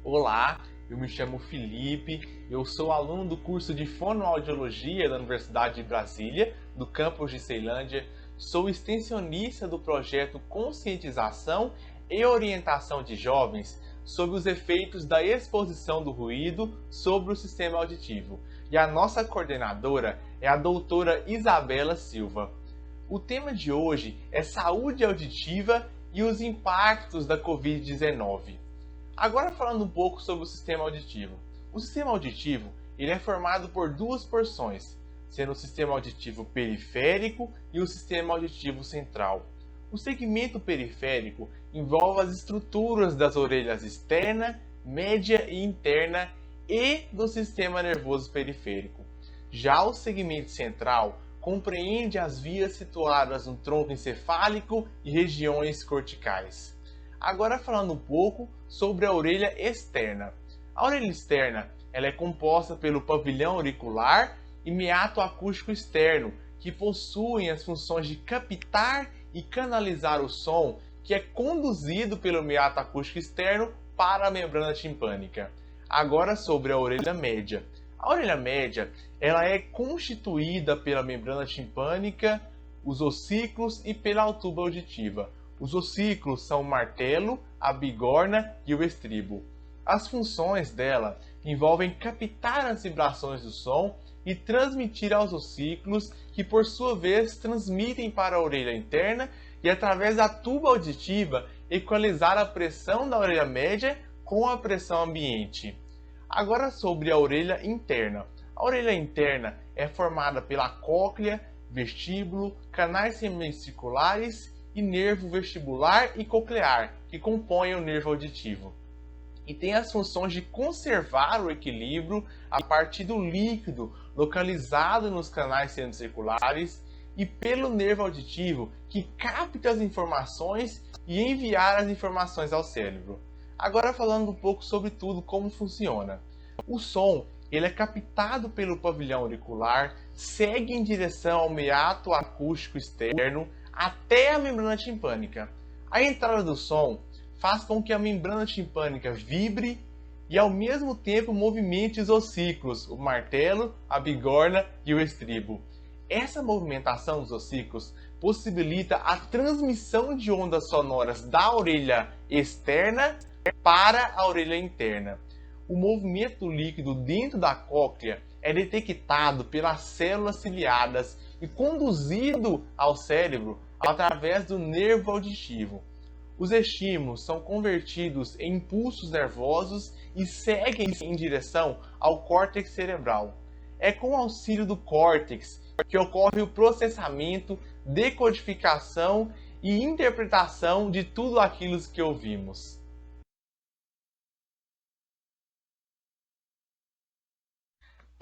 Olá, eu me chamo Felipe, eu sou aluno do curso de Fonoaudiologia da Universidade de Brasília, do campus de Ceilândia, sou extensionista do projeto Conscientização e Orientação de Jovens sobre os efeitos da exposição do ruído sobre o sistema auditivo. E a nossa coordenadora é a doutora Isabela Silva. O tema de hoje é saúde auditiva e os impactos da Covid-19. Agora falando um pouco sobre o sistema auditivo. O sistema auditivo ele é formado por duas porções, sendo o sistema auditivo periférico e o sistema auditivo central. O segmento periférico envolve as estruturas das orelhas externa, média e interna e do sistema nervoso periférico. Já o segmento central compreende as vias situadas no tronco encefálico e regiões corticais. Agora falando um pouco sobre a orelha externa. A orelha externa ela é composta pelo pavilhão auricular e meato acústico externo, que possuem as funções de captar e canalizar o som que é conduzido pelo meato acústico externo para a membrana timpânica. Agora sobre a orelha média. A orelha média ela é constituída pela membrana timpânica, os ossículos e pela tuba auditiva. Os ossículos são o martelo, a bigorna e o estribo. As funções dela envolvem captar as vibrações do som e transmitir aos ossículos, que por sua vez transmitem para a orelha interna e através da tuba auditiva equalizar a pressão da orelha média com a pressão ambiente. Agora sobre a orelha interna. A orelha interna é formada pela cóclea, vestíbulo, canais semicirculares e nervo vestibular e coclear, que compõem o nervo auditivo. E tem as funções de conservar o equilíbrio a partir do líquido localizado nos canais semicirculares e pelo nervo auditivo, que capta as informações e enviar as informações ao cérebro. Agora falando um pouco sobre tudo como funciona. O som ele é captado pelo pavilhão auricular, segue em direção ao meato acústico externo até a membrana timpânica. A entrada do som faz com que a membrana timpânica vibre e ao mesmo tempo movimente os ossículos, o martelo, a bigorna e o estribo. Essa movimentação dos ossículos possibilita a transmissão de ondas sonoras da orelha externa para a orelha interna. O movimento do líquido dentro da cóclea é detectado pelas células ciliadas e conduzido ao cérebro através do nervo auditivo. Os estímulos são convertidos em impulsos nervosos e seguem em direção ao córtex cerebral. É com o auxílio do córtex que ocorre o processamento, decodificação e interpretação de tudo aquilo que ouvimos.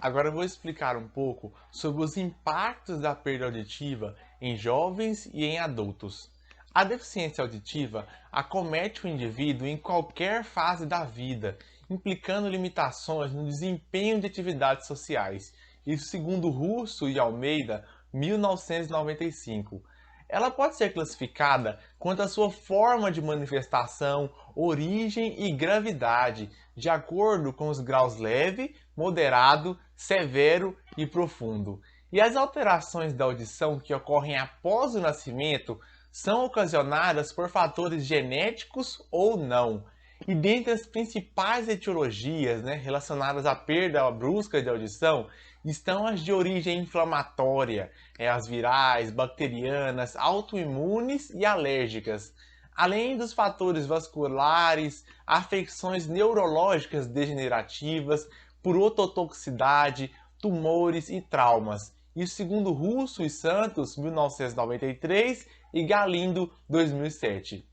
Agora eu vou explicar um pouco sobre os impactos da perda auditiva em jovens e em adultos. A deficiência auditiva acomete o indivíduo em qualquer fase da vida, implicando limitações no desempenho de atividades sociais. Isso segundo Russo e Almeida, 1995. Ela pode ser classificada quanto à sua forma de manifestação, origem e gravidade, de acordo com os graus leve, moderado, severo e profundo. E as alterações da audição que ocorrem após o nascimento são ocasionadas por fatores genéticos ou não. E dentre as principais etiologias relacionadas à perda brusca de audição estão as de origem inflamatória, as virais, bacterianas, autoimunes e alérgicas, além dos fatores vasculares, afecções neurológicas degenerativas, por ototoxicidade, tumores e traumas. Isso segundo Russo e Santos, 1993, e Galindo, 2007.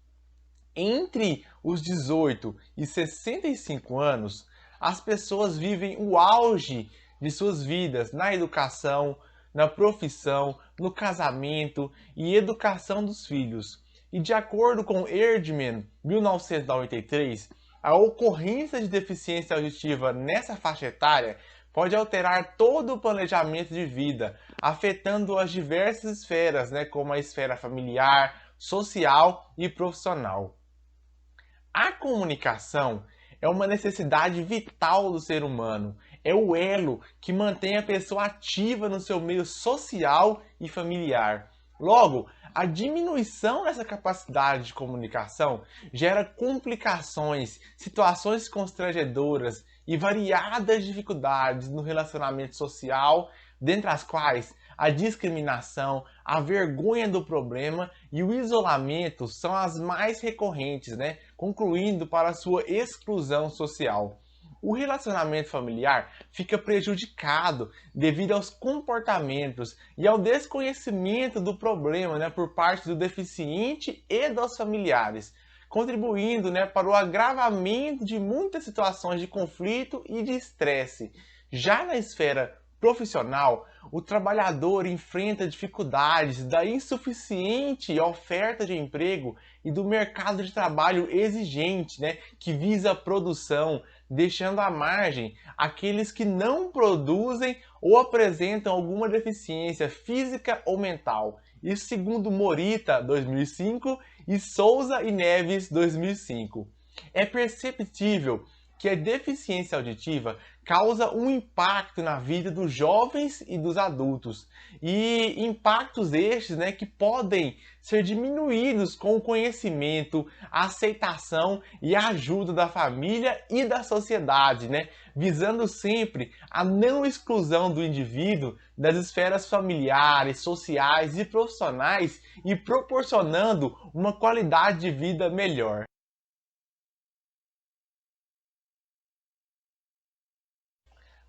Entre os 18 e 65 anos, as pessoas vivem o auge de suas vidas na educação, na profissão, no casamento e educação dos filhos. E de acordo com Erdmann, 1993, a ocorrência de deficiência auditiva nessa faixa etária pode alterar todo o planejamento de vida, afetando as diversas esferas, como a esfera familiar, social e profissional. A comunicação é uma necessidade vital do ser humano. É o elo que mantém a pessoa ativa no seu meio social e familiar. Logo, a diminuição dessa capacidade de comunicação gera complicações, situações constrangedoras e variadas dificuldades no relacionamento social, dentre as quais a discriminação, a vergonha do problema e o isolamento são as mais recorrentes, né? Concluindo para a sua exclusão social. O relacionamento familiar fica prejudicado devido aos comportamentos e ao desconhecimento do problema, né, por parte do deficiente e dos familiares, contribuindo, né, para o agravamento de muitas situações de conflito e de estresse. Já na esfera profissional, o trabalhador enfrenta dificuldades da insuficiente oferta de emprego e do mercado de trabalho exigente, né, que visa a produção, deixando à margem aqueles que não produzem ou apresentam alguma deficiência física ou mental. Isso segundo Morita, 2005, e Souza e Neves, 2005. É perceptível que a deficiência auditiva causa um impacto na vida dos jovens e dos adultos. E impactos estes, né, que podem ser diminuídos com o conhecimento, a aceitação e a ajuda da família e da sociedade, né, visando sempre a não exclusão do indivíduo das esferas familiares, sociais e profissionais e proporcionando uma qualidade de vida melhor.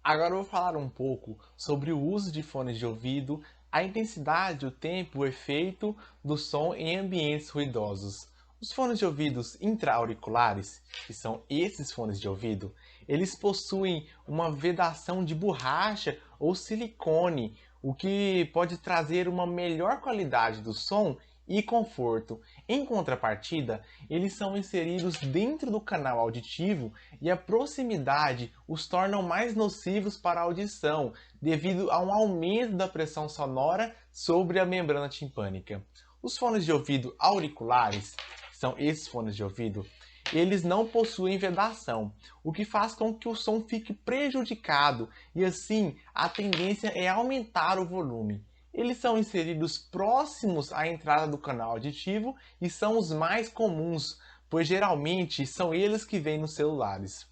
Agora eu vou falar um pouco sobre o uso de fones de ouvido, a intensidade, o tempo, o efeito do som em ambientes ruidosos. Os fones de ouvidos intra-auriculares, que são esses fones de ouvido, eles possuem uma vedação de borracha ou silicone, o que pode trazer uma melhor qualidade do som e conforto. Em contrapartida, eles são inseridos dentro do canal auditivo e a proximidade os tornam mais nocivos para a audição, devido a um aumento da pressão sonora sobre a membrana timpânica. Os fones de ouvido auriculares, que são esses fones de ouvido, eles não possuem vedação, o que faz com que o som fique prejudicado e assim a tendência é aumentar o volume. Eles são inseridos próximos à entrada do canal auditivo e são os mais comuns, pois geralmente são eles que vêm nos celulares.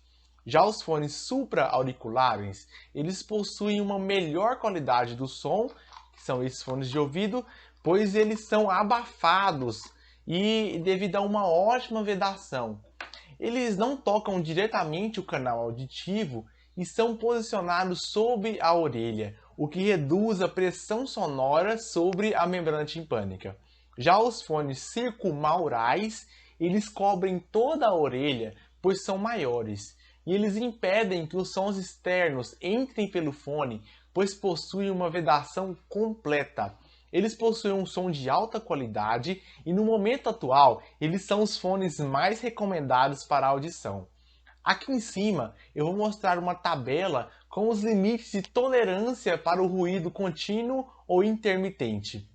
Já os fones supra-auriculares, eles possuem uma melhor qualidade do som, que são esses fones de ouvido, pois eles são abafados e devido a uma ótima vedação. Eles não tocam diretamente o canal auditivo e são posicionados sob a orelha, o que reduz a pressão sonora sobre a membrana timpânica. Já os fones circumaurais, eles cobrem toda a orelha, pois são maiores, e eles impedem que os sons externos entrem pelo fone, pois possuem uma vedação completa. Eles possuem um som de alta qualidade e no momento atual, eles são os fones mais recomendados para a audição. Aqui em cima eu vou mostrar uma tabela com os limites de tolerância para o ruído contínuo ou intermitente.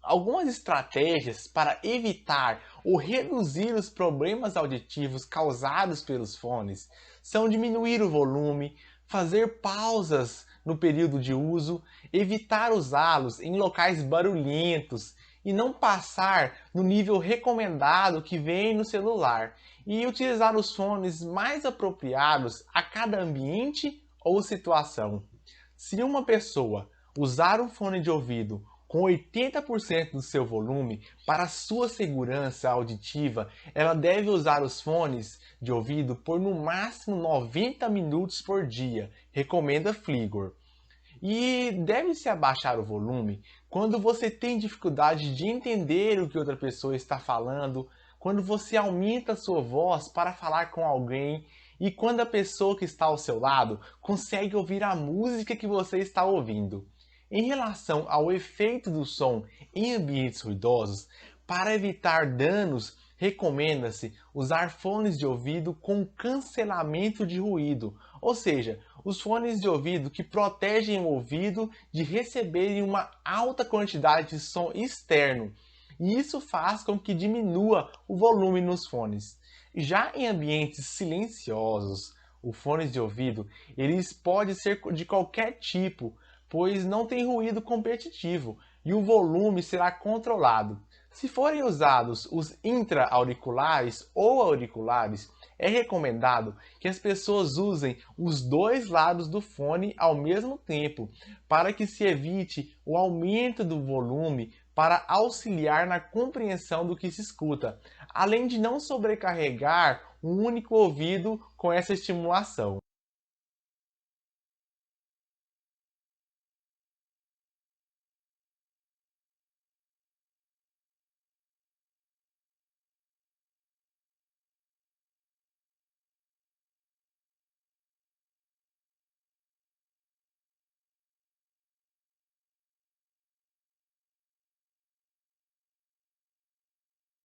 Algumas estratégias para evitar ou reduzir os problemas auditivos causados pelos fones são diminuir o volume, fazer pausas no período de uso, evitar usá-los em locais barulhentos e não passar no nível recomendado que vem no celular e utilizar os fones mais apropriados a cada ambiente ou situação. Se uma pessoa usar um fone de ouvido com 80% do seu volume, para sua segurança auditiva, ela deve usar os fones de ouvido por no máximo 90 minutos por dia, recomenda Fligor. E deve-se abaixar o volume quando você tem dificuldade de entender o que outra pessoa está falando, quando você aumenta a sua voz para falar com alguém e quando a pessoa que está ao seu lado consegue ouvir a música que você está ouvindo. Em relação ao efeito do som em ambientes ruidosos, para evitar danos, recomenda-se usar fones de ouvido com cancelamento de ruído, ou seja, os fones de ouvido que protegem o ouvido de receberem uma alta quantidade de som externo. E isso faz com que diminua o volume nos fones. Já em ambientes silenciosos, o fone de ouvido, eles pode ser de qualquer tipo, pois não tem ruído competitivo e o volume será controlado. Se forem usados os intra-auriculares ou auriculares, é recomendado que as pessoas usem os dois lados do fone ao mesmo tempo, para que se evite o aumento do volume para auxiliar na compreensão do que se escuta, além de não sobrecarregar um único ouvido com essa estimulação.